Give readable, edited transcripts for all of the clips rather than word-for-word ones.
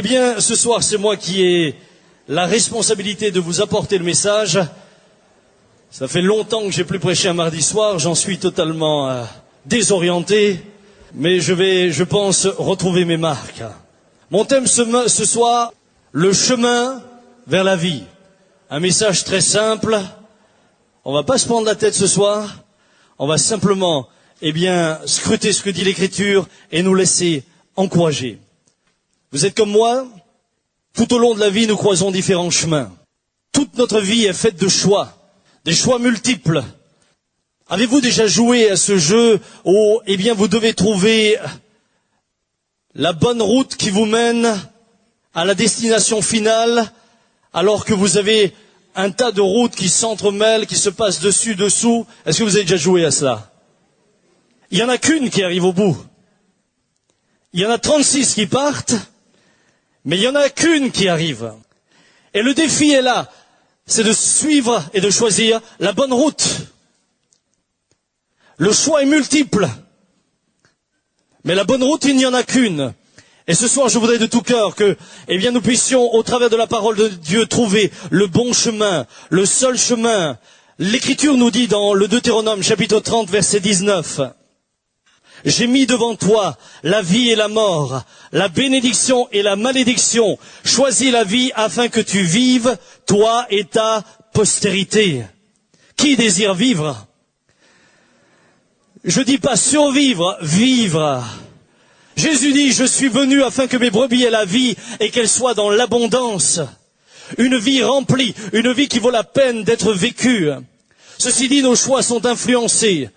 Eh bien, ce soir, c'est moi qui ai la responsabilité de vous apporter le message. Ça fait longtemps que j'ai plus prêché un mardi soir, j'en suis totalement désorienté, mais je vais, je pense, retrouver mes marques. Mon thème ce soir, le chemin vers la vie. Un message très simple. On va pas se prendre la tête ce soir. On va simplement, scruter ce que dit l'Écriture et nous laisser encourager. Vous êtes comme moi, tout au long de la vie, nous croisons différents chemins. Toute notre vie est faite de choix, des choix multiples. Avez-vous déjà joué à ce jeu où, vous devez trouver la bonne route qui vous mène à la destination finale, alors que vous avez un tas de routes qui s'entremêlent, qui se passent dessus, dessous? Est-ce que vous avez déjà joué à cela? Il n'y en a qu'une qui arrive au bout. Il y en a 36 qui partent, mais il n'y en a qu'une qui arrive. Et le défi est là, c'est de suivre et de choisir la bonne route. Le choix est multiple, mais la bonne route, il n'y en a qu'une. Et ce soir, je voudrais de tout cœur que, nous puissions, au travers de la parole de Dieu, trouver le bon chemin, le seul chemin. L'Écriture nous dit dans le Deutéronome, chapitre 30, verset 19, « J'ai mis devant toi la vie et la mort, la bénédiction et la malédiction. Choisis la vie afin que tu vives, toi et ta postérité. » Qui désire vivre? Je dis pas survivre, vivre. Jésus dit, je suis venu afin que mes brebis aient la vie et qu'elles soient dans l'abondance. Une vie remplie, une vie qui vaut la peine d'être vécue. Ceci dit, nos choix sont influencés.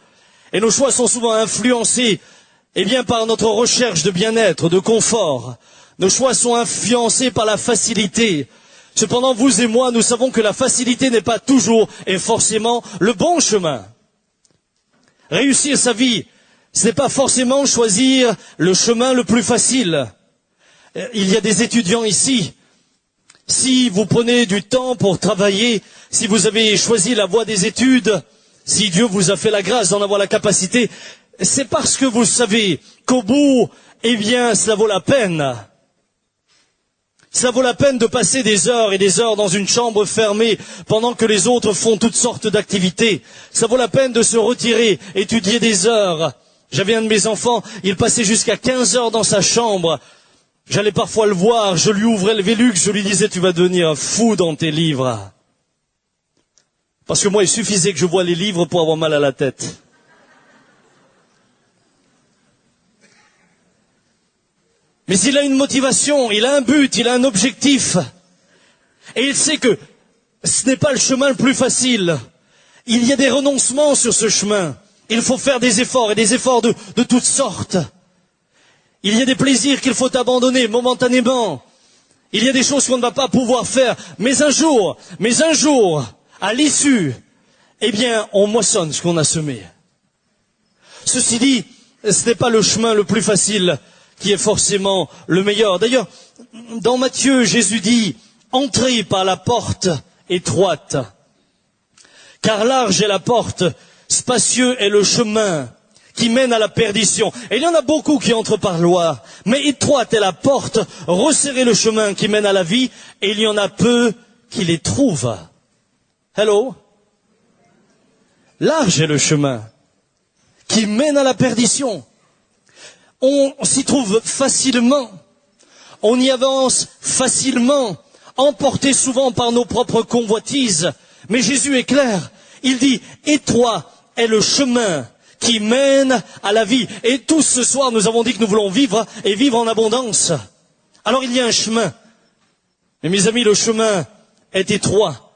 Et nos choix sont souvent influencés, par notre recherche de bien-être, de confort. Nos choix sont influencés par la facilité. Cependant, vous et moi, nous savons que la facilité n'est pas toujours et forcément le bon chemin. Réussir sa vie, ce n'est pas forcément choisir le chemin le plus facile. Il y a des étudiants ici. Si vous prenez du temps pour travailler, si vous avez choisi la voie des études, si Dieu vous a fait la grâce d'en avoir la capacité, c'est parce que vous savez qu'au bout, cela vaut la peine. Cela vaut la peine de passer des heures et des heures dans une chambre fermée pendant que les autres font toutes sortes d'activités. Ça vaut la peine de se retirer, étudier des heures. J'avais un de mes enfants, il passait jusqu'à 15 heures dans sa chambre. J'allais parfois le voir, je lui ouvrais le Velux, je lui disais, tu vas devenir un fou dans tes livres. Parce que moi, il suffisait que je voie les livres pour avoir mal à la tête. Mais il a une motivation, il a un but, il a un objectif. Et il sait que ce n'est pas le chemin le plus facile. Il y a des renoncements sur ce chemin. Il faut faire des efforts, et des efforts de toutes sortes. Il y a des plaisirs qu'il faut abandonner momentanément. Il y a des choses qu'on ne va pas pouvoir faire. Mais un jour, à l'issue, on moissonne ce qu'on a semé. Ceci dit, ce n'est pas le chemin le plus facile qui est forcément le meilleur. D'ailleurs, dans Matthieu, Jésus dit, entrez par la porte étroite, car large est la porte, spacieux est le chemin qui mène à la perdition. Et il y en a beaucoup qui entrent par là, mais étroite est la porte, resserrez le chemin qui mène à la vie, et il y en a peu qui les trouvent. Hello? Large est le chemin qui mène à la perdition. On s'y trouve facilement, on y avance facilement, emporté souvent par nos propres convoitises. Mais Jésus est clair, il dit, étroit est le chemin qui mène à la vie. Et tous ce soir, nous avons dit que nous voulons vivre et vivre en abondance. Alors il y a un chemin. Mais mes amis, le chemin est étroit.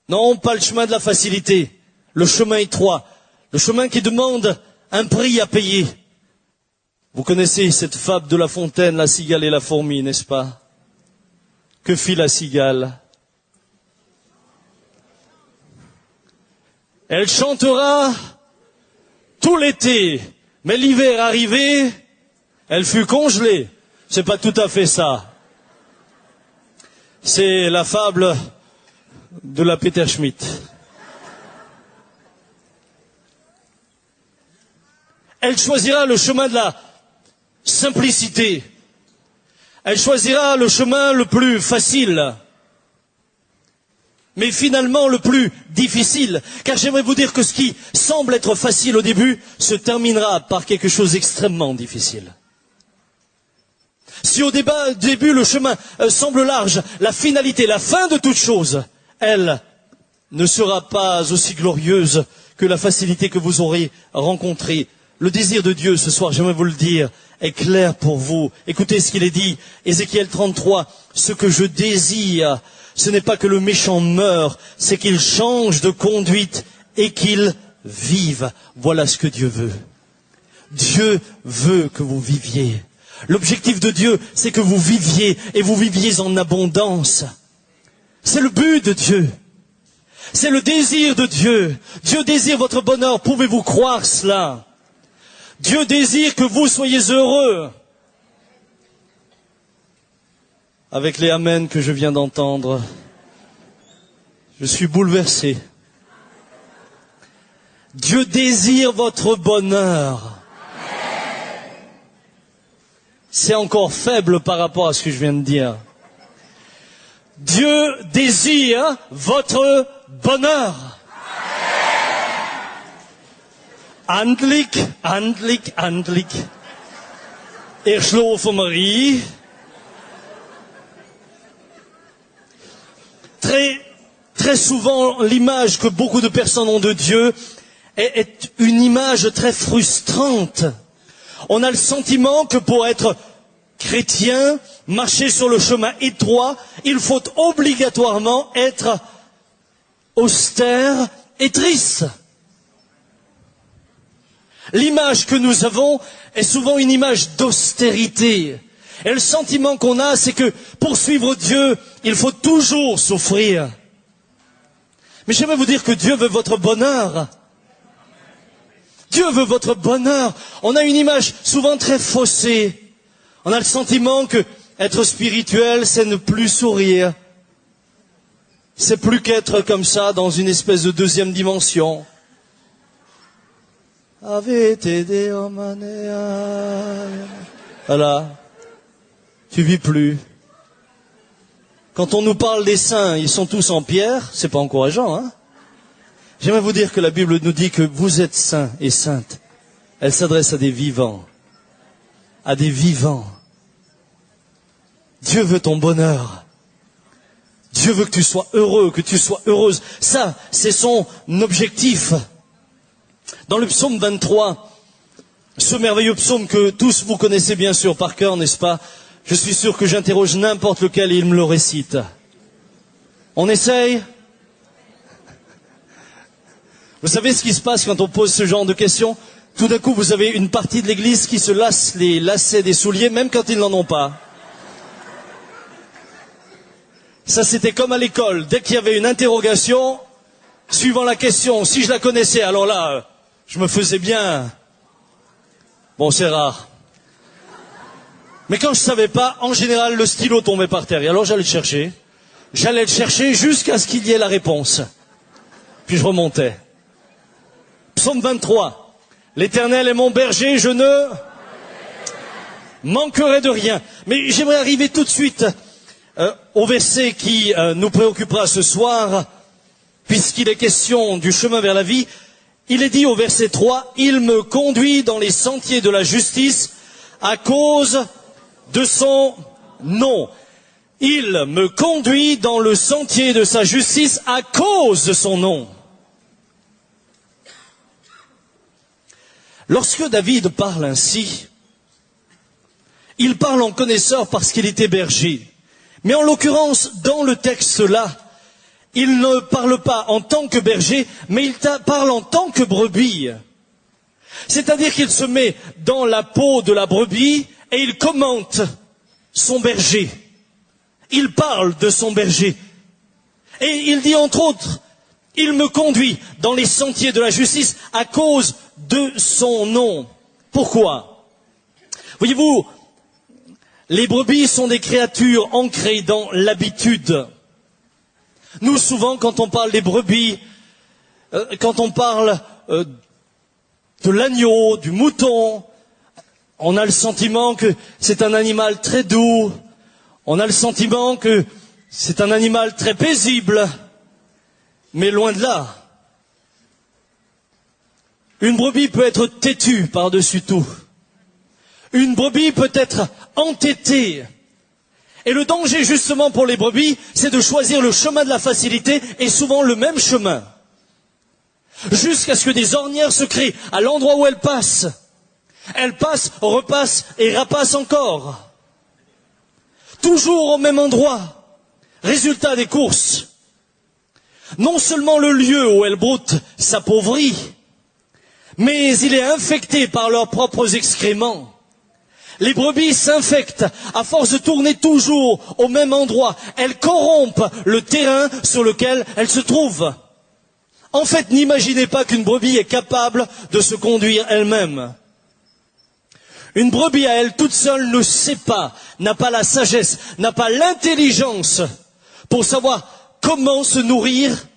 Non, pas le chemin de la facilité, le chemin étroit, le chemin qui demande un prix à payer. Vous connaissez cette fable de La Fontaine, la cigale et la fourmi, n'est-ce pas? Que fit la cigale? Elle chantera tout l'été, mais l'hiver arrivé, elle fut congelée. C'est pas tout à fait ça. C'est la fable de la Peter Schmidt. Elle choisira le chemin de la simplicité. Elle choisira le chemin le plus facile, mais finalement le plus difficile. Car j'aimerais vous dire que ce qui semble être facile au début se terminera par quelque chose d'extrêmement difficile. Si au début le chemin semble large, la finalité, la fin de toute chose, elle ne sera pas aussi glorieuse que la facilité que vous aurez rencontrée. Le désir de Dieu ce soir, j'aimerais vous le dire, est clair pour vous. Écoutez ce qu'il est dit, Ézéchiel 33, ce que je désire, ce n'est pas que le méchant meure, c'est qu'il change de conduite et qu'il vive. Voilà ce que Dieu veut. Dieu veut que vous viviez. L'objectif de Dieu, c'est que vous viviez et vous viviez en abondance. C'est le but de Dieu. C'est le désir de Dieu. Dieu désire votre bonheur. Pouvez-vous croire cela? Dieu désire que vous soyez heureux. Avec les amens que je viens d'entendre, je suis bouleversé. Dieu désire votre bonheur. C'est encore faible par rapport à ce que je viens de dire. Dieu désire votre bonheur. Eindelijk, eindelijk, eindelijk. Ik geloof voor Marie. Très souvent, l'image que beaucoup de personnes ont de Dieu est une image très frustrante. On a le sentiment que pour être chrétien, marcher sur le chemin étroit, il faut obligatoirement être austère et triste. L'image que nous avons est souvent une image d'austérité. Et le sentiment qu'on a, c'est que pour suivre Dieu, il faut toujours souffrir. Mais j'aimerais vous dire que Dieu veut votre bonheur. Dieu veut votre bonheur. On a une image souvent très faussée. On a le sentiment que être spirituel, c'est ne plus sourire. C'est plus qu'être comme ça dans une espèce de deuxième dimension. Voilà. Tu vis plus. Quand on nous parle des saints, ils sont tous en pierre, c'est pas encourageant, hein? J'aimerais vous dire que la Bible nous dit que vous êtes saints et saintes. Elle s'adresse à des vivants. À des vivants. Dieu veut ton bonheur. Dieu veut que tu sois heureux, que tu sois heureuse. Ça, c'est son objectif. Dans le psaume 23, ce merveilleux psaume que tous vous connaissez bien sûr par cœur, n'est-ce pas? Je suis sûr que j'interroge n'importe lequel et il me le récite. On essaye? Vous savez ce qui se passe quand on pose ce genre de questions? Tout d'un coup, vous avez une partie de l'église qui se lasse les lacets des souliers, même quand ils n'en ont pas. Ça, c'était comme à l'école. Dès qu'il y avait une interrogation, suivant la question, si je la connaissais, alors là, je me faisais bien. Bon, c'est rare. Mais quand je savais pas, en général, le stylo tombait par terre. Et alors, j'allais le chercher. J'allais le chercher jusqu'à ce qu'il y ait la réponse. Puis je remontais. Psaume 23. L'Éternel est mon berger, je ne manquerai de rien. Mais j'aimerais arriver tout de suite au verset qui nous préoccupera ce soir, puisqu'il est question du chemin vers la vie. Il est dit au verset 3, « Il me conduit dans les sentiers de la justice à cause de son nom. » Il me conduit dans le sentier de sa justice à cause de son nom. Lorsque David parle ainsi, il parle en connaisseur parce qu'il était berger. Mais en l'occurrence, dans le texte-là, il ne parle pas en tant que berger, mais il parle en tant que brebis. C'est-à-dire qu'il se met dans la peau de la brebis et il commente son berger. Il parle de son berger. Et il dit entre autres, il me conduit dans les sentiers de la justice à cause de son nom. Pourquoi? Voyez-vous, les brebis sont des créatures ancrées dans l'habitude. Nous, souvent, quand on parle des brebis, quand on parle de l'agneau, du mouton, on a le sentiment que c'est un animal très doux, On a le sentiment que c'est un animal très paisible, mais loin de là. Une brebis peut être têtue par-dessus tout. Une brebis peut être entêtée. Et le danger justement pour les brebis, c'est de choisir le chemin de la facilité et souvent le même chemin. Jusqu'à ce que des ornières se créent à l'endroit où elles passent. Elles passent, repassent et rapassent encore. Toujours au même endroit. Résultat des courses. Non seulement le lieu où elles broutent s'appauvrit, mais il est infecté par leurs propres excréments. Les brebis s'infectent à force de tourner toujours au même endroit. Elles corrompent le terrain sur lequel elles se trouvent. En fait, n'imaginez pas qu'une brebis est capable de se conduire elle-même. Une brebis à elle toute seule ne sait pas, n'a pas la sagesse, n'a pas l'intelligence pour savoir comment se nourrir,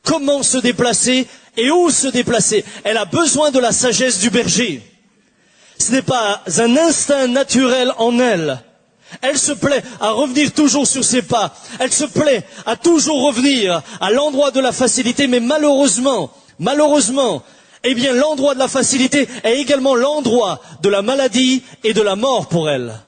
comment se déplacer et où se déplacer. Elle a besoin de la sagesse du berger. Ce n'est pas un instinct naturel en elle. Elle se plaît à revenir toujours sur ses pas. Elle se plaît à toujours revenir à l'endroit de la facilité, mais malheureusement, eh bien l'endroit de la facilité est également l'endroit de la maladie et de la mort pour elle.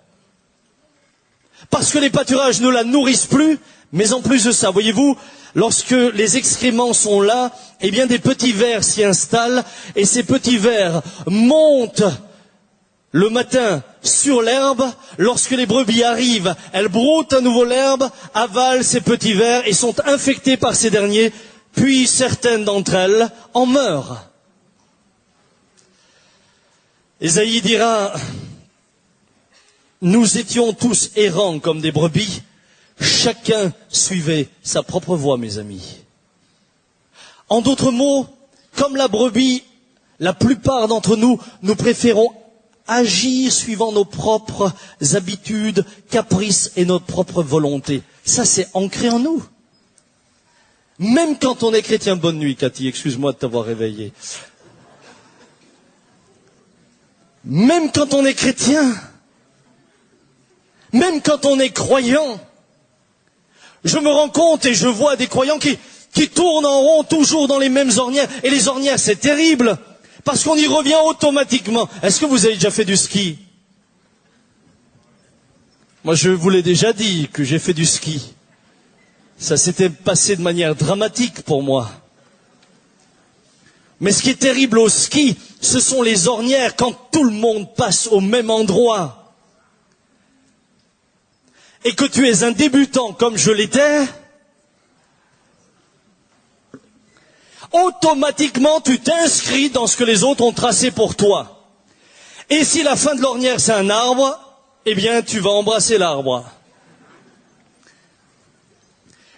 Parce que les pâturages ne la nourrissent plus, mais en plus de ça, voyez-vous, lorsque les excréments sont là, eh bien des petits vers s'y installent, et ces petits vers montent le matin sur l'herbe. Lorsque les brebis arrivent, elles broutent à nouveau l'herbe, avalent ces petits vers et sont infectées par ces derniers, puis certaines d'entre elles en meurent. Ésaïe dira, nous étions tous errants comme des brebis, chacun suivait sa propre voie, mes amis. En d'autres mots, comme la brebis, la plupart d'entre nous, nous préférons agir suivant nos propres habitudes, caprices et notre propre volonté. Ça, c'est ancré en nous. Même quand on est chrétien, bonne nuit, Cathy, excuse-moi de t'avoir réveillé. Même quand on est chrétien, même quand on est croyant, je me rends compte et je vois des croyants qui tournent en rond toujours dans les mêmes ornières. Et les ornières, c'est terrible. Parce qu'on y revient automatiquement. Est-ce que vous avez déjà fait du ski? Moi, je vous l'ai déjà dit que j'ai fait du ski. Ça s'était passé de manière dramatique pour moi. Mais ce qui est terrible au ski, ce sont les ornières quand tout le monde passe au même endroit. Et que tu es un débutant comme je l'étais, automatiquement, tu t'inscris dans ce que les autres ont tracé pour toi. Et si la fin de l'ornière, c'est un arbre, eh bien, tu vas embrasser l'arbre.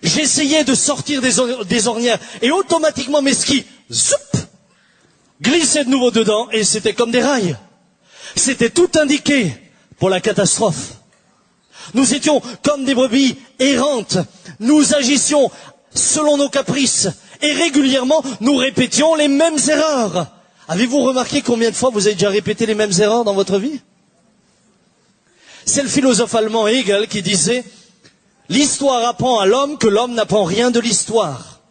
J'essayais de sortir des ornières, et automatiquement, mes skis, zoup, glissaient de nouveau dedans, et c'était comme des rails. C'était tout indiqué pour la catastrophe. Nous étions comme des brebis errantes. Nous agissions selon nos caprices. Et régulièrement, nous répétions les mêmes erreurs. Avez-vous remarqué combien de fois vous avez déjà répété les mêmes erreurs dans votre vie? C'est le philosophe allemand Hegel qui disait « L'histoire apprend à l'homme que l'homme n'apprend rien de l'histoire. »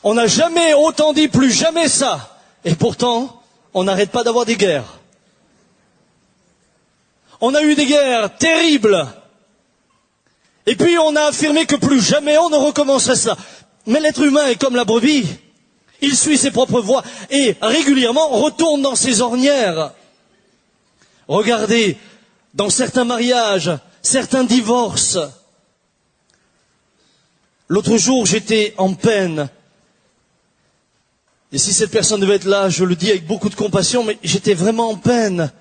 On n'a jamais autant dit plus jamais ça. Et pourtant, on n'arrête pas d'avoir des guerres. On a eu des guerres terribles. Et puis on a affirmé que plus jamais on ne recommencerait cela. Mais l'être humain est comme la brebis. Il suit ses propres voies et régulièrement retourne dans ses ornières. Regardez, dans certains mariages, certains divorces. L'autre jour, j'étais en peine. Et si cette personne devait être là, je le dis avec beaucoup de compassion, mais j'étais vraiment en peine.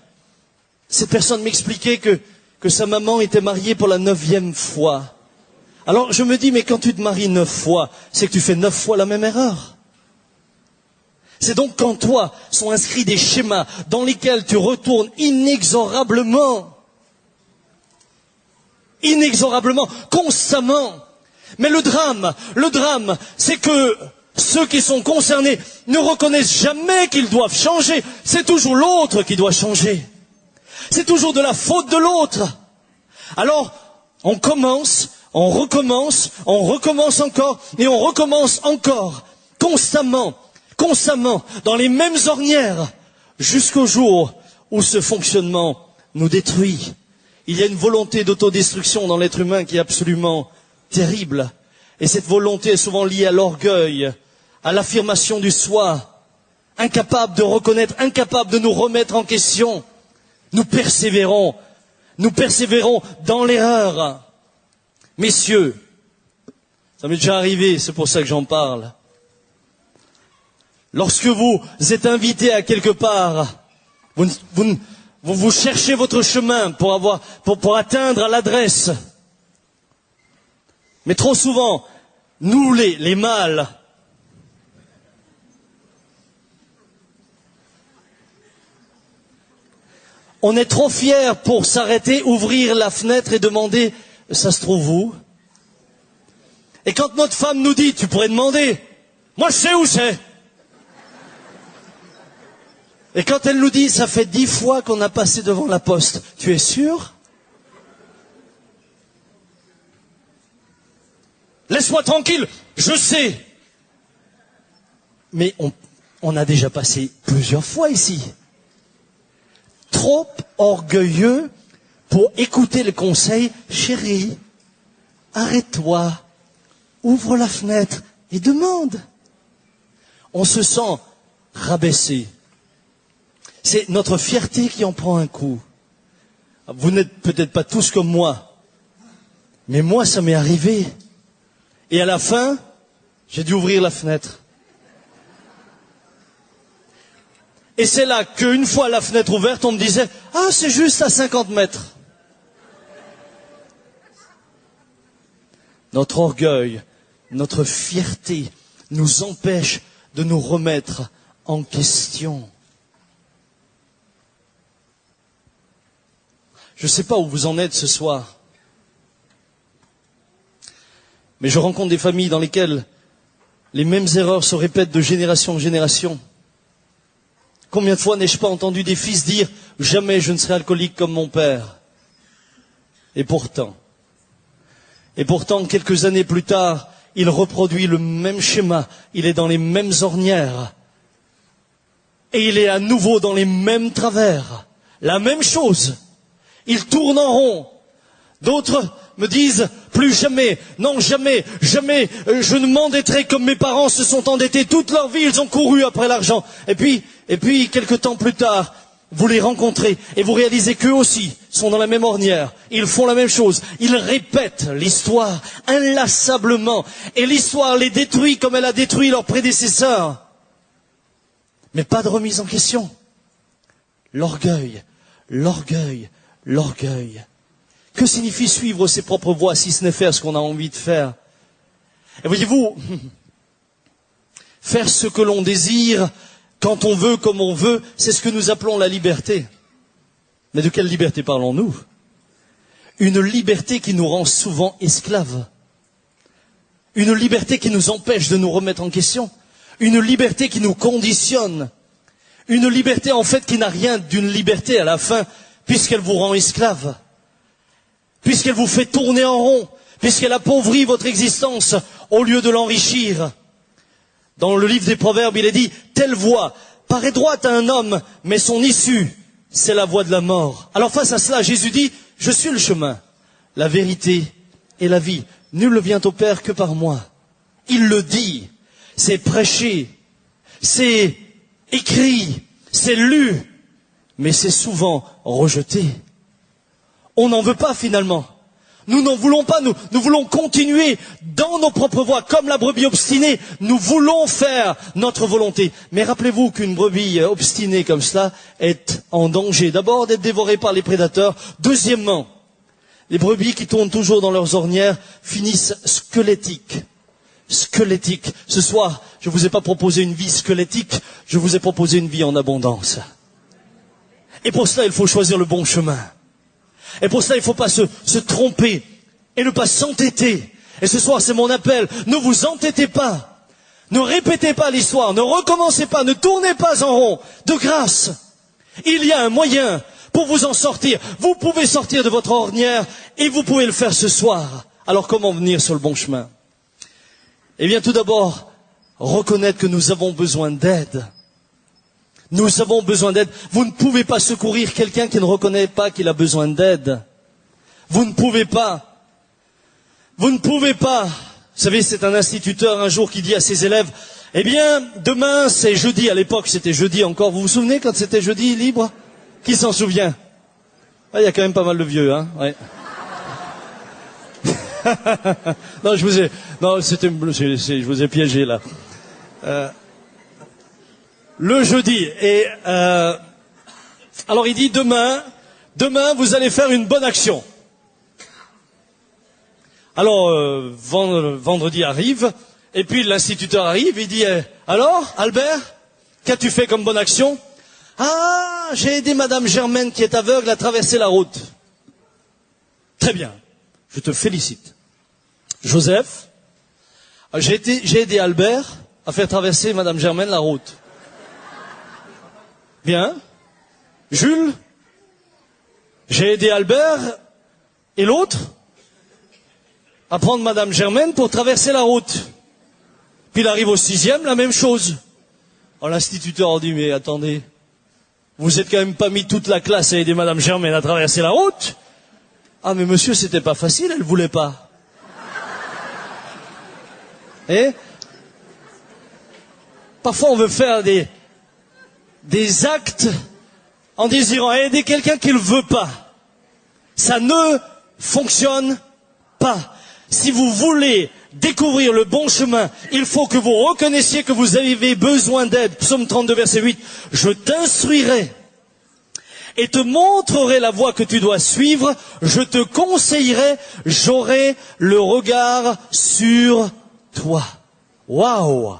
Cette personne m'expliquait que sa maman était mariée pour la 9e fois. Alors je me dis, mais quand tu te maries 9 fois, c'est que tu fais 9 fois la même erreur. C'est donc qu'en toi sont inscrits des schémas dans lesquels tu retournes inexorablement, constamment. Mais le drame, c'est que ceux qui sont concernés ne reconnaissent jamais qu'ils doivent changer. C'est toujours l'autre qui doit changer. C'est toujours de la faute de l'autre. Alors, on commence, on recommence encore, et on recommence encore, constamment, dans les mêmes ornières, jusqu'au jour où ce fonctionnement nous détruit. Il y a une volonté d'autodestruction dans l'être humain qui est absolument terrible. Et cette volonté est souvent liée à l'orgueil, à l'affirmation du soi, incapable de reconnaître, incapable de nous remettre en question. Nous persévérons dans l'erreur. Messieurs, ça m'est déjà arrivé, c'est pour ça que j'en parle. Lorsque vous êtes invités à quelque part, vous cherchez votre chemin pour atteindre l'adresse. Mais trop souvent, nous les mâles, on est trop fiers pour s'arrêter, ouvrir la fenêtre et demander « ça se trouve où ?» Et quand notre femme nous dit « tu pourrais demander, moi je sais où c'est ». Et quand elle nous dit « ça fait 10 fois qu'on a passé devant la poste, tu es sûr ?» Laisse-moi tranquille, je sais. Mais on a déjà passé plusieurs fois ici. Trop orgueilleux pour écouter le conseil, chérie, arrête-toi, ouvre la fenêtre et demande. On se sent rabaissé. C'est notre fierté qui en prend un coup. Vous n'êtes peut-être pas tous comme moi, mais moi ça m'est arrivé. Et à la fin, j'ai dû ouvrir la fenêtre. Et c'est là qu'une fois la fenêtre ouverte, on me disait « Ah, c'est juste à 50 mètres ». Notre orgueil, notre fierté nous empêche de nous remettre en question. Je ne sais pas où vous en êtes ce soir, mais je rencontre des familles dans lesquelles les mêmes erreurs se répètent de génération en génération. Combien de fois n'ai-je pas entendu des fils dire « Jamais je ne serai alcoolique comme mon père ». Et pourtant, quelques années plus tard, il reproduit le même schéma, il est dans les mêmes ornières, et il est à nouveau dans les mêmes travers. La même chose, il tourne en rond. D'autres me disent « Plus jamais, non jamais, jamais, je ne m'endetterai comme mes parents se sont endettés toute leur vie, ils ont couru après l'argent. » Et puis, quelque temps plus tard, vous les rencontrez et vous réalisez qu'eux aussi sont dans la même ornière. Ils font la même chose. Ils répètent l'histoire inlassablement. Et l'histoire les détruit comme elle a détruit leurs prédécesseurs. Mais pas de remise en question. L'orgueil, l'orgueil, l'orgueil. Que signifie suivre ses propres voies si ce n'est faire ce qu'on a envie de faire? Et voyez-vous, faire ce que l'on désire, quand on veut, comme on veut, c'est ce que nous appelons la liberté. Mais de quelle liberté parlons-nous? Une liberté qui nous rend souvent esclaves. Une liberté qui nous empêche de nous remettre en question. Une liberté qui nous conditionne. Une liberté en fait qui n'a rien d'une liberté à la fin, puisqu'elle vous rend esclave. Puisqu'elle vous fait tourner en rond, puisqu'elle appauvrit votre existence au lieu de l'enrichir. Dans le livre des Proverbes, il est dit « Telle voie paraît droite à un homme, mais son issue, c'est la voie de la mort. » Alors face à cela, Jésus dit « Je suis le chemin, la vérité et la vie. Nul ne vient au Père que par moi. » Il le dit, c'est prêché, c'est écrit, c'est lu, mais c'est souvent rejeté. On n'en veut pas finalement. Nous n'en voulons pas, nous voulons continuer dans nos propres voies, comme la brebis obstinée. Nous voulons faire notre volonté. Mais rappelez-vous qu'une brebis obstinée comme cela est en danger. D'abord d'être dévorée par les prédateurs. Deuxièmement, les brebis qui tournent toujours dans leurs ornières finissent squelettiques. Squelettiques. Ce soir, je ne vous ai pas proposé une vie squelettique, je vous ai proposé une vie en abondance. Et pour cela, il faut choisir le bon chemin. Et pour cela, il ne faut pas se tromper et ne pas s'entêter. Et ce soir, c'est mon appel. Ne vous entêtez pas. Ne répétez pas l'histoire. Ne recommencez pas. Ne tournez pas en rond. De grâce, il y a un moyen pour vous en sortir. Vous pouvez sortir de votre ornière et vous pouvez le faire ce soir. Alors comment venir sur le bon chemin? Eh bien tout d'abord, reconnaître que nous avons besoin d'aide. Nous avons besoin d'aide. Vous ne pouvez pas secourir quelqu'un qui ne reconnaît pas qu'il a besoin d'aide. Vous ne pouvez pas. Vous ne pouvez pas. Vous savez, c'est un instituteur un jour qui dit à ses élèves, eh bien, demain c'est jeudi. À l'époque, c'était jeudi encore. Vous vous souvenez quand c'était jeudi libre? Qui s'en souvient? Ah, il y a quand même pas mal de vieux, hein? Ouais. Non, je vous ai piégé là. Le jeudi. Et alors il dit demain, vous allez faire une bonne action. Alors vendredi arrive, et puis l'instituteur arrive, il dit alors Albert, qu'as-tu fait comme bonne action? Ah, j'ai aidé Madame Germaine qui est aveugle à traverser la route. Très bien, je te félicite. Joseph, j'ai aidé Albert à faire traverser Madame Germaine la route. Bien. Jules, j'ai aidé Albert et l'autre à prendre Madame Germaine pour traverser la route. Puis il arrive au 6e, la même chose. Alors l'instituteur dit, mais attendez, vous êtes quand même pas mis toute la classe à aider Madame Germaine à traverser la route? Ah mais monsieur, c'était pas facile, elle voulait pas. Et parfois on veut faire des actes en désirant aider quelqu'un qui ne veut pas. Ça ne fonctionne pas. Si vous voulez découvrir le bon chemin, il faut que vous reconnaissiez que vous avez besoin d'aide. Psaume 32, verset 8. Je t'instruirai et te montrerai la voie que tu dois suivre. Je te conseillerai, j'aurai le regard sur toi. Waouh!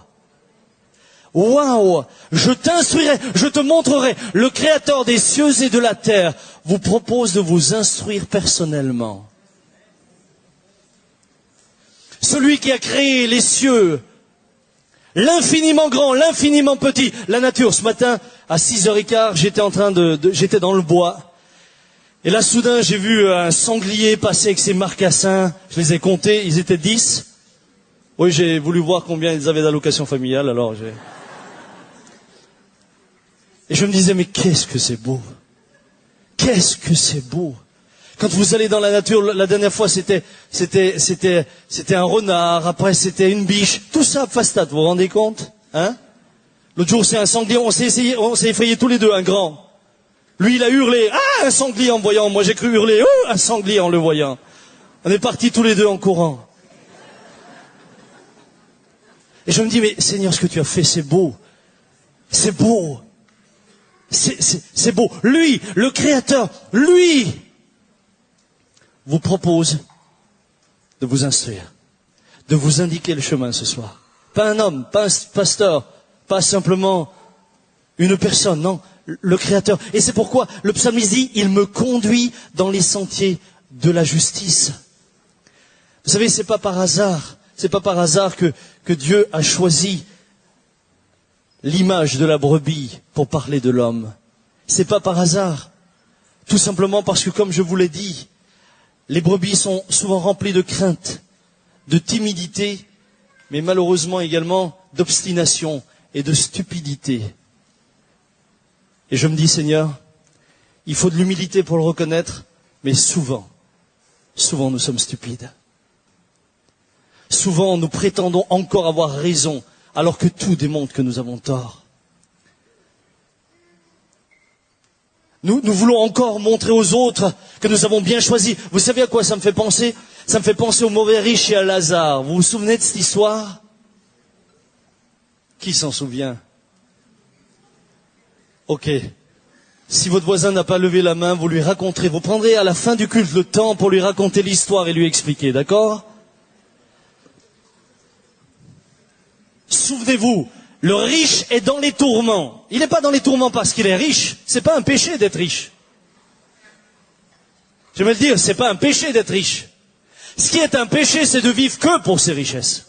Waouh! Je t'instruirai, je te montrerai. Le Créateur des cieux et de la terre vous propose de vous instruire personnellement. Celui qui a créé les cieux, l'infiniment grand, l'infiniment petit, la nature. Ce matin, à 6h15, j'étais dans le bois. Et là, soudain, j'ai vu un sanglier passer avec ses marcassins. Je les ai comptés, ils étaient 10. Oui, j'ai voulu voir combien ils avaient d'allocation familiale, alors j'ai... Et je me disais, mais qu'est-ce que c'est beau! Qu'est-ce que c'est beau! Quand vous allez dans la nature, la dernière fois c'était un renard, après c'était une biche, tout ça fastate, vous vous rendez compte? Hein? L'autre jour c'est un sanglier, on s'est effrayés tous les deux, un grand. Lui il a hurlé, ah un sanglier en voyant, moi j'ai cru hurler, oh un sanglier en le voyant. On est partis tous les deux en courant. Et je me dis, mais Seigneur, ce que tu as fait, c'est beau. C'est beau. C'est beau. Lui, le Créateur, lui, vous propose de vous instruire, de vous indiquer le chemin ce soir. Pas un homme, pas un pasteur, pas simplement une personne, non, le Créateur. Et c'est pourquoi le psalmiste dit, il me conduit dans les sentiers de la justice. Vous savez, c'est pas par hasard que Dieu a choisi l'image de la brebis pour parler de l'homme. C'est pas par hasard. Tout simplement parce que, comme je vous l'ai dit, les brebis sont souvent remplies de crainte, de timidité, mais malheureusement également d'obstination et de stupidité. Et je me dis, Seigneur, il faut de l'humilité pour le reconnaître, mais souvent nous sommes stupides. Souvent nous prétendons encore avoir raison, alors que tout démontre que nous avons tort. Nous voulons encore montrer aux autres que nous avons bien choisi. Vous savez à quoi ça me fait penser? Ça me fait penser au mauvais riche et à Lazare. Vous vous souvenez de cette histoire? Qui s'en souvient? Ok. Si votre voisin n'a pas levé la main, vous lui raconterez. Vous prendrez à la fin du culte le temps pour lui raconter l'histoire et lui expliquer, d'accord? Souvenez-vous, le riche est dans les tourments. Il n'est pas dans les tourments parce qu'il est riche. C'est pas un péché d'être riche. Je vais le dire, c'est pas un péché d'être riche. Ce qui est un péché, c'est de vivre que pour ses richesses.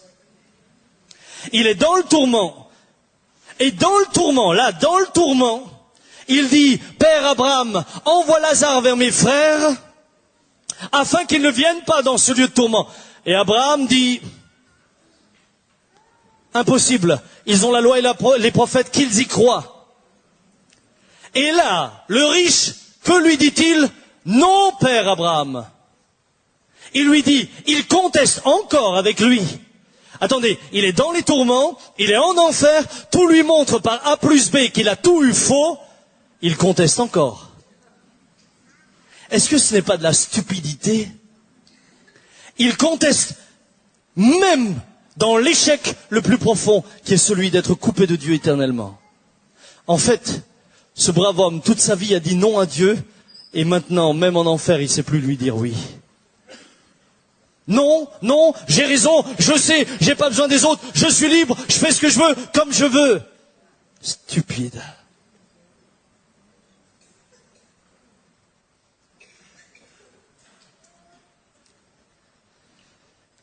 Il est dans le tourment. Et dans le tourment, Il dit, Père Abraham, envoie Lazare vers mes frères, afin qu'ils ne viennent pas dans ce lieu de tourment. Et Abraham dit, impossible, ils ont la loi et les prophètes, qu'ils y croient. Et là, le riche, que lui dit-il? Non, Père Abraham. Il lui dit, il conteste encore avec lui. Attendez, il est dans les tourments, il est en enfer, tout lui montre par A plus B qu'il a tout eu faux, il conteste encore. Est-ce que ce n'est pas de la stupidité? Il conteste même dans l'échec le plus profond, qui est celui d'être coupé de Dieu éternellement. En fait, ce brave homme, toute sa vie, a dit non à Dieu, et maintenant, même en enfer, il ne sait plus lui dire oui. Non, non, j'ai raison, je sais, j'ai pas besoin des autres, je suis libre, je fais ce que je veux, comme je veux. Stupide.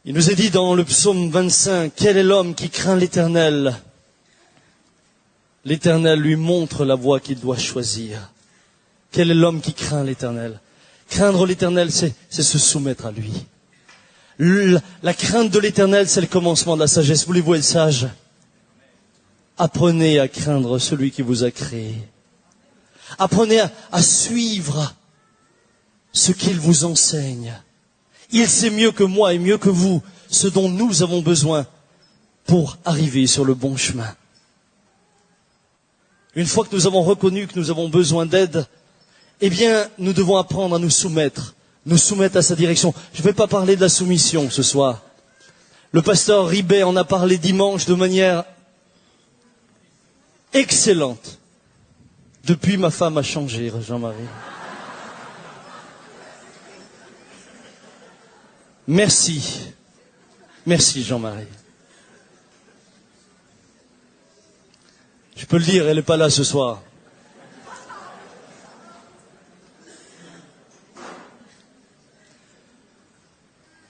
Il nous est dit dans le psaume 25, quel est l'homme qui craint l'Éternel? L'Éternel lui montre la voie qu'il doit choisir. Quel est l'homme qui craint l'Éternel? Craindre l'Éternel, c'est se soumettre à lui. La crainte de l'Éternel, c'est le commencement de la sagesse. Voulez-vous être sage? Apprenez à craindre celui qui vous a créé. Apprenez à suivre ce qu'il vous enseigne. Il sait mieux que moi et mieux que vous ce dont nous avons besoin pour arriver sur le bon chemin. Une fois que nous avons reconnu que nous avons besoin d'aide, eh bien, nous devons apprendre à nous soumettre à sa direction. Je ne vais pas parler de la soumission ce soir. Le pasteur Ribet en a parlé dimanche de manière excellente. Depuis, ma femme a changé, Jean-Marie. Merci. Merci, Jean-Marie. Je peux le dire, elle n'est pas là ce soir.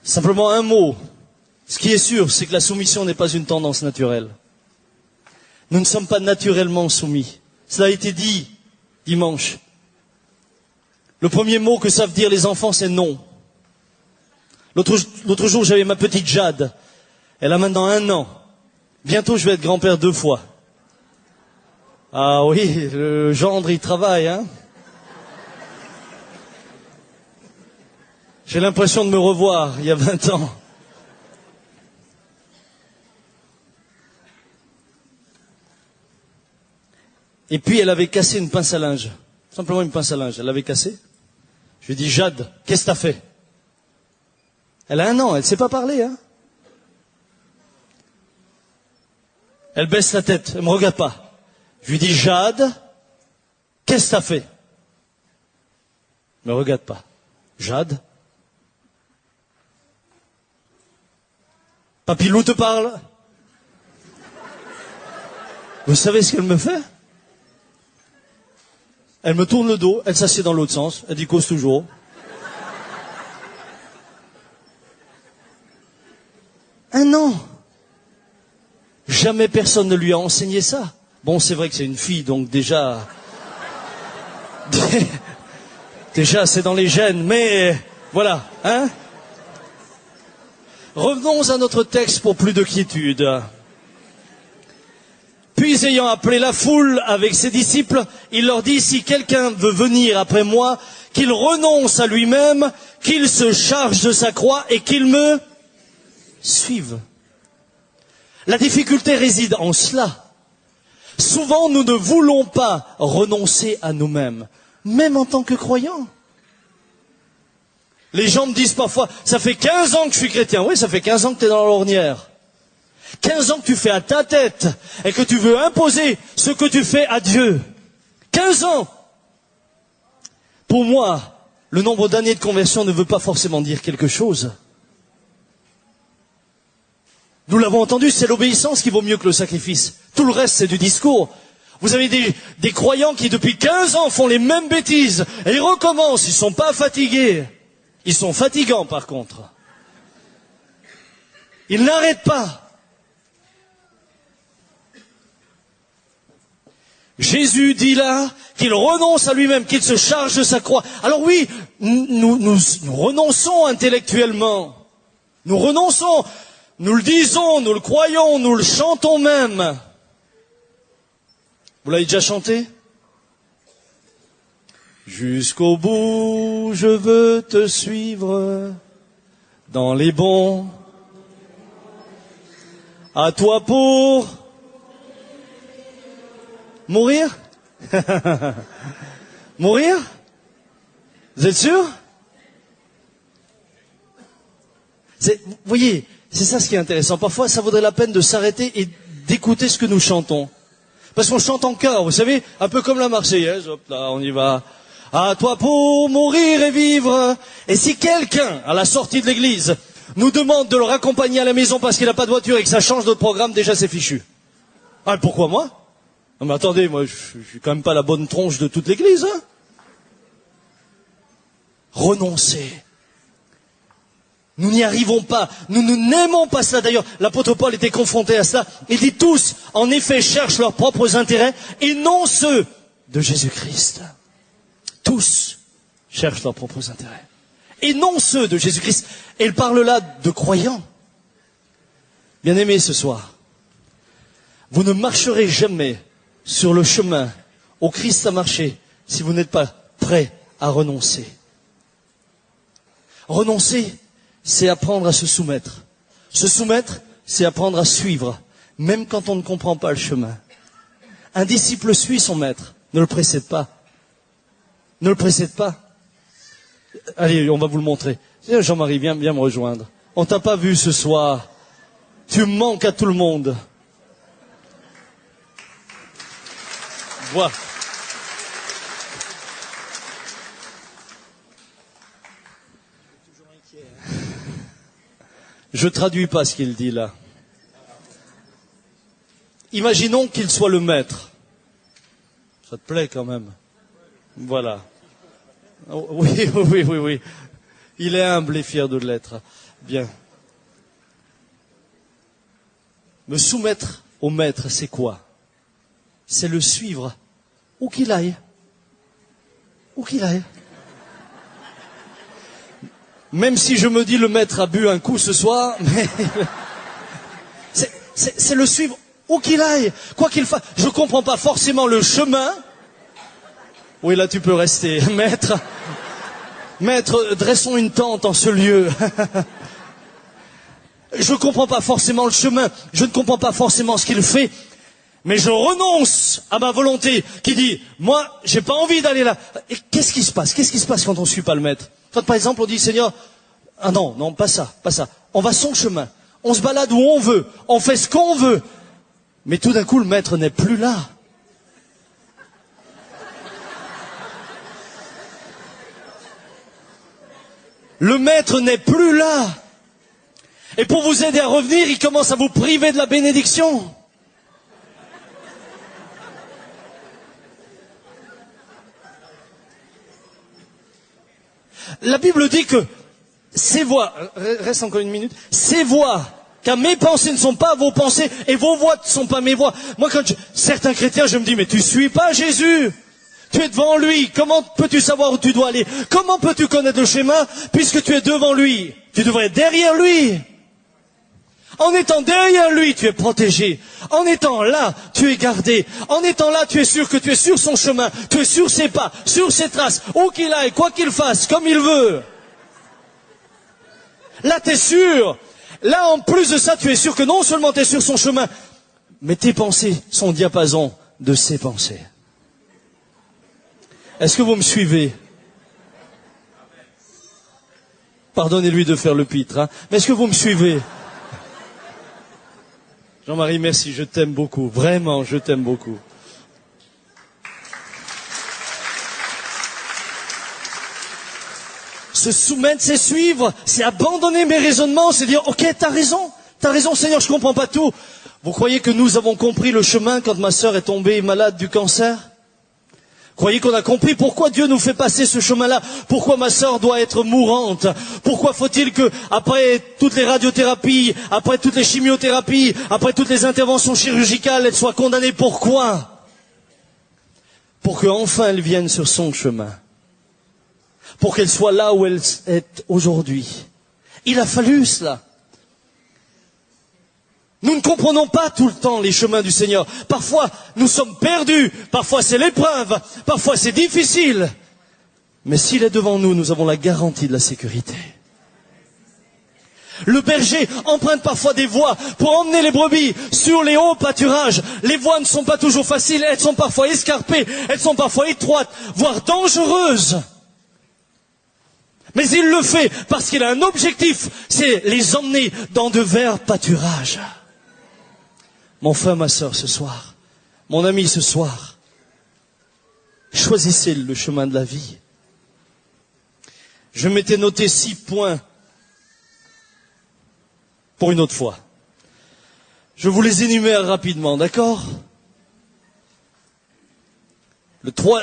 Simplement un mot. Ce qui est sûr, c'est que la soumission n'est pas une tendance naturelle. Nous ne sommes pas naturellement soumis. Cela a été dit dimanche. Le premier mot que savent dire les enfants, c'est non. L'autre jour, j'avais ma petite Jade. Elle a maintenant 1 an. Bientôt, je vais être grand-père 2 fois. Ah oui, le gendre, il travaille, hein. J'ai l'impression de me revoir il y a 20 ans. Et puis, elle avait cassé une pince à linge. Simplement une pince à linge. Elle l'avait cassée. Je lui ai dit, Jade, qu'est-ce que t'as fait? Elle a 1 an, elle ne sait pas parler, hein. Elle baisse la tête, elle ne me regarde pas. Je lui dis, Jade, qu'est-ce que t'as fait? Ne me regarde pas. Jade. Papilou te parle. Vous savez ce qu'elle me fait? Elle me tourne le dos, elle s'assied dans l'autre sens, elle dit cause toujours. Un an. Jamais personne ne lui a enseigné ça. Bon, c'est vrai que c'est une fille, donc déjà... déjà, c'est dans les gènes, mais voilà, hein? Revenons à notre texte pour plus de quiétude. Puis ayant appelé la foule avec ses disciples, il leur dit, si quelqu'un veut venir après moi, qu'il renonce à lui-même, qu'il se charge de sa croix et qu'il me suive. La difficulté réside en cela. Souvent, nous ne voulons pas renoncer à nous-mêmes, même en tant que croyants. Les gens me disent parfois, ça fait 15 ans que je suis chrétien. Oui, ça fait 15 ans que tu es dans l'ornière. 15 ans que tu fais à ta tête et que tu veux imposer ce que tu fais à Dieu. 15 ans. Pour moi, le nombre d'années de conversion ne veut pas forcément dire quelque chose. Nous l'avons entendu, c'est l'obéissance qui vaut mieux que le sacrifice. Tout le reste, c'est du discours. Vous avez des croyants qui, depuis 15 ans, font les mêmes bêtises et ils recommencent, ils ne sont pas fatigués. Ils sont fatigants, par contre. Ils n'arrêtent pas. Jésus dit là qu'il renonce à lui-même, qu'il se charge de sa croix. Alors oui, nous renonçons intellectuellement. Nous renonçons, nous le disons, nous le croyons, nous le chantons même. Vous l'avez déjà chanté? Jusqu'au bout, je veux te suivre dans les bons. À toi pour mourir? Mourir? Vous êtes sûr? Vous voyez, c'est ça ce qui est intéressant. Parfois, ça vaudrait la peine de s'arrêter et d'écouter ce que nous chantons. Parce qu'on chante en chœur, vous savez, un peu comme la Marseillaise. Hop là, on y va. À toi pour mourir et vivre. Et si quelqu'un, à la sortie de l'église, nous demande de le raccompagner à la maison parce qu'il n'a pas de voiture et que ça change notre programme, déjà c'est fichu. Ah, pourquoi moi? Non mais attendez, moi je suis quand même pas la bonne tronche de toute l'église, hein. Renoncer. Nous n'y arrivons pas. Nous n'aimons pas cela. D'ailleurs, l'apôtre Paul était confronté à cela. Il dit tous, en effet, cherchent leurs propres intérêts et non ceux de Jésus-Christ. Tous cherchent leurs propres intérêts et non ceux de Jésus-Christ. Et il parle là de croyants. Bien-aimés, ce soir, vous ne marcherez jamais sur le chemin où Christ a marché si vous n'êtes pas prêt à renoncer. Renoncer, c'est apprendre à se soumettre. Se soumettre, c'est apprendre à suivre, même quand on ne comprend pas le chemin. Un disciple suit son maître, ne le précède pas. Ne le précède pas. Allez, on va vous le montrer. Jean-Marie, viens me rejoindre. On t'a pas vu ce soir. Tu manques à tout le monde. Voilà. Je traduis pas ce qu'il dit là. Imaginons qu'il soit le maître. Ça te plaît quand même? Voilà. Oui. Il est humble et fier de l'être. Bien. Me soumettre au maître, c'est quoi? C'est le suivre où qu'il aille. Où qu'il aille. Même si je me dis le maître a bu un coup ce soir, mais c'est le suivre où qu'il aille, quoi qu'il fasse. Je comprends pas forcément le chemin. Oui, là tu peux rester. Maître, dressons une tente en ce lieu. Je comprends pas forcément le chemin. Je ne comprends pas forcément ce qu'il fait. Mais je renonce à ma volonté qui dit, moi, j'ai pas envie d'aller là. Et qu'est-ce qui se passe? Qu'est-ce qui se passe quand on ne suit pas le maître? Quand par exemple on dit, Seigneur, ah non, pas ça. On va son chemin. On se balade où on veut. On fait ce qu'on veut. Mais tout d'un coup, le maître n'est plus là. Le maître n'est plus là. Et pour vous aider à revenir, il commence à vous priver de la bénédiction. La Bible dit que ces voix, reste encore une minute, ces voix, car mes pensées ne sont pas vos pensées et vos voix ne sont pas mes voix. Moi, certains chrétiens, je me dis, mais tu suis pas Jésus. Tu es devant lui. Comment peux-tu savoir où tu dois aller? Comment peux-tu connaître le schéma puisque tu es devant lui? Tu devrais être derrière lui. En étant derrière lui, tu es protégé. En étant là, tu es gardé. En étant là, tu es sûr que tu es sur son chemin. Tu es sur ses pas, sur ses traces. Où qu'il aille, quoi qu'il fasse, comme il veut. Là, tu es sûr. Là, en plus de ça, tu es sûr que non seulement tu es sur son chemin, mais tes pensées sont au diapason de ses pensées. Est-ce que vous me suivez? Pardonnez-lui de faire le pitre, hein. Mais est-ce que vous me suivez? Jean-Marie, merci, je t'aime beaucoup. Vraiment, je t'aime beaucoup. Se soumettre, c'est suivre, c'est abandonner mes raisonnements, c'est dire, ok, t'as raison Seigneur, je comprends pas tout. Vous croyez que nous avons compris le chemin quand ma sœur est tombée malade du cancer? Croyez qu'on a compris pourquoi Dieu nous fait passer ce chemin-là? Pourquoi ma sœur doit être mourante? Pourquoi faut-il que, après toutes les radiothérapies, après toutes les chimiothérapies, après toutes les interventions chirurgicales, elle soit condamnée? Pourquoi? pour qu'enfin elle vienne sur son chemin, pour qu'elle soit là où elle est aujourd'hui. Il a fallu cela. Nous ne comprenons pas tout le temps les chemins du Seigneur. Parfois, nous sommes perdus. Parfois, c'est l'épreuve. Parfois, c'est difficile. Mais s'il est devant nous, nous avons la garantie de la sécurité. Le berger emprunte parfois des voies pour emmener les brebis sur les hauts pâturages. Les voies ne sont pas toujours faciles. Elles sont parfois escarpées. Elles sont parfois étroites, voire dangereuses. Mais il le fait parce qu'il a un objectif. C'est les emmener dans de verts pâturages. Mon frère, ma sœur, ce soir, mon ami, ce soir, choisissez le chemin de la vie. Je m'étais noté 6 points pour une autre fois. Je vous les énumère rapidement, d'accord ?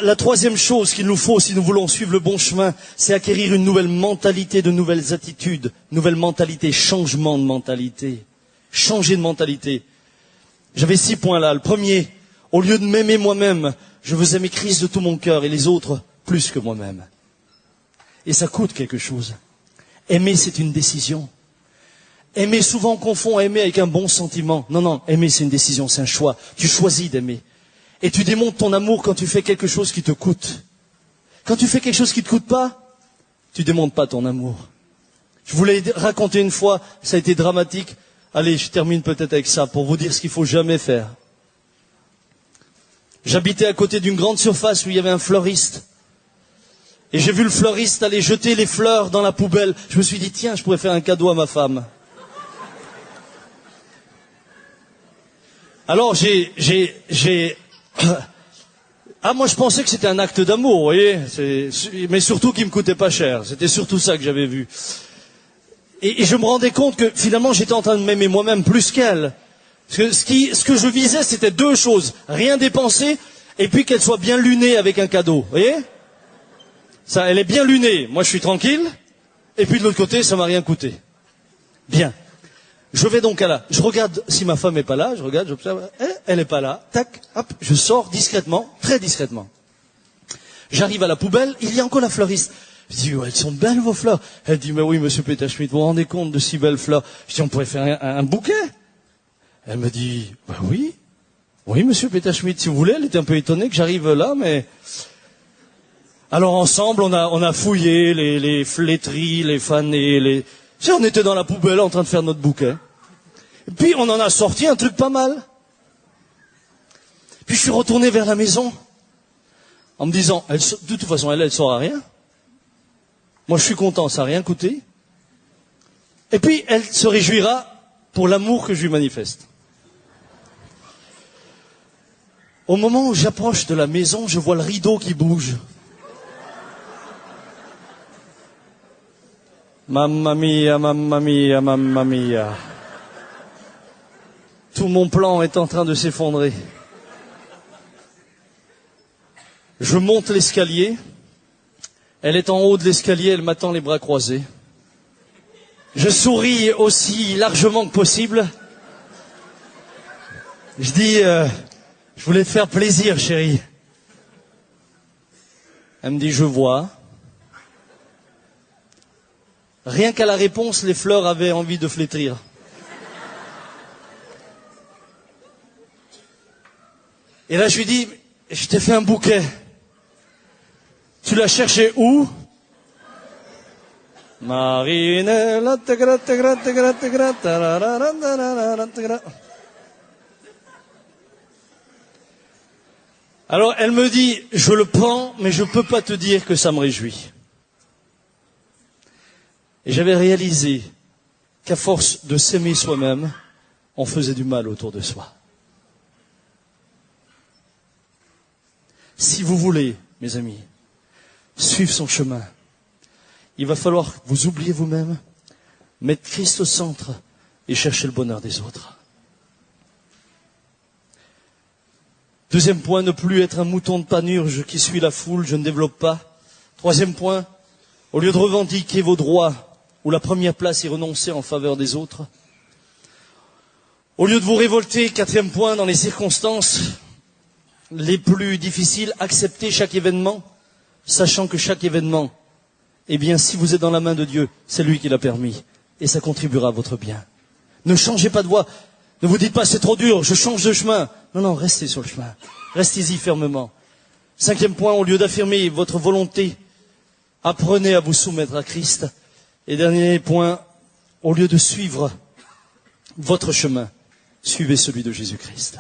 La troisième chose qu'il nous faut si nous voulons suivre le bon chemin, c'est acquérir une nouvelle mentalité, de nouvelles attitudes, nouvelle mentalité, changement de mentalité, changer de mentalité. J'avais 6 points là. Le premier, au lieu de m'aimer moi-même, je veux aimer Christ de tout mon cœur et les autres plus que moi-même. Et ça coûte quelque chose. Aimer, c'est une décision. Aimer, souvent on confond aimer avec un bon sentiment. Non, non, aimer c'est une décision, c'est un choix. Tu choisis d'aimer. Et tu démontres ton amour quand tu fais quelque chose qui te coûte. Quand tu fais quelque chose qui ne te coûte pas, tu démontres pas ton amour. Je vous l'ai raconté une fois, ça a été dramatique. Allez, je termine peut-être avec ça pour vous dire ce qu'il faut jamais faire. J'habitais à côté d'une grande surface où il y avait un fleuriste. Et j'ai vu le fleuriste aller jeter les fleurs dans la poubelle. Je me suis dit, tiens, je pourrais faire un cadeau à ma femme. Alors moi je pensais que c'était un acte d'amour, vous voyez, mais surtout qu'il me coûtait pas cher. C'était surtout ça que j'avais vu. Et je me rendais compte que finalement j'étais en train de m'aimer moi-même plus qu'elle. Parce que ce que je visais, c'était 2 choses. Rien dépenser, et puis qu'elle soit bien lunée avec un cadeau. Vous voyez ? Ça, elle est bien lunée. Moi, je suis tranquille. Et puis de l'autre côté, ça m'a rien coûté. Bien. Je vais donc à là. Je regarde si ma femme est pas là. Je regarde, j'observe. Elle est pas là. Tac, hop, je sors discrètement, très discrètement. J'arrive à la poubelle. Il y a encore la fleuriste. Je dis, elles sont belles vos fleurs. Elle dit, mais oui, monsieur Peter Schmidt, vous vous rendez compte de si belles fleurs? Je dis, on pourrait faire un bouquet. Elle me dit, bah oui. Oui, monsieur Peter Schmidt, si vous voulez. Elle était un peu étonnée que j'arrive là, mais... Alors ensemble, on a fouillé les flétries, les fanés, on était dans la poubelle en train de faire notre bouquet. Et puis on en a sorti un truc pas mal. Puis je suis retourné vers la maison en me disant, de toute façon, elle saura rien. Moi, je suis content, ça n'a rien coûté. Et puis, elle se réjouira pour l'amour que je lui manifeste. Au moment où j'approche de la maison, je vois le rideau qui bouge. Mamma mia, mamma mia, mamma mia. Tout mon plan est en train de s'effondrer. Je monte l'escalier. Elle est en haut de l'escalier, elle m'attend les bras croisés. Je souris aussi largement que possible. Je dis, je voulais te faire plaisir, chérie. Elle me dit, je vois. Rien qu'à la réponse, les fleurs avaient envie de flétrir. Et là, je lui dis, je t'ai fait un bouquet. Tu l'as cherché où? Marinella. Alors, elle me dit, je le prends, mais je peux pas te dire que ça me réjouit. Et j'avais réalisé qu'à force de s'aimer soi-même, on faisait du mal autour de soi. Si vous voulez, mes amis, suivre son chemin, il va falloir vous oublier vous-même, mettre Christ au centre et chercher le bonheur des autres. Deuxième point, ne plus être un mouton de panurge qui suit la foule, je ne développe pas. Troisième point, au lieu de revendiquer vos droits ou la première place et renoncer en faveur des autres, au lieu de vous révolter, quatrième point, dans les circonstances, les plus difficiles, acceptez chaque événement, sachant que chaque événement, eh bien, si vous êtes dans la main de Dieu, c'est lui qui l'a permis, et ça contribuera à votre bien. Ne changez pas de voie, ne vous dites pas c'est trop dur, je change de chemin. Non, non, restez sur le chemin, restez-y fermement. 5e point, au lieu d'affirmer votre volonté, apprenez à vous soumettre à Christ. Et dernier point, au lieu de suivre votre chemin, suivez celui de Jésus-Christ.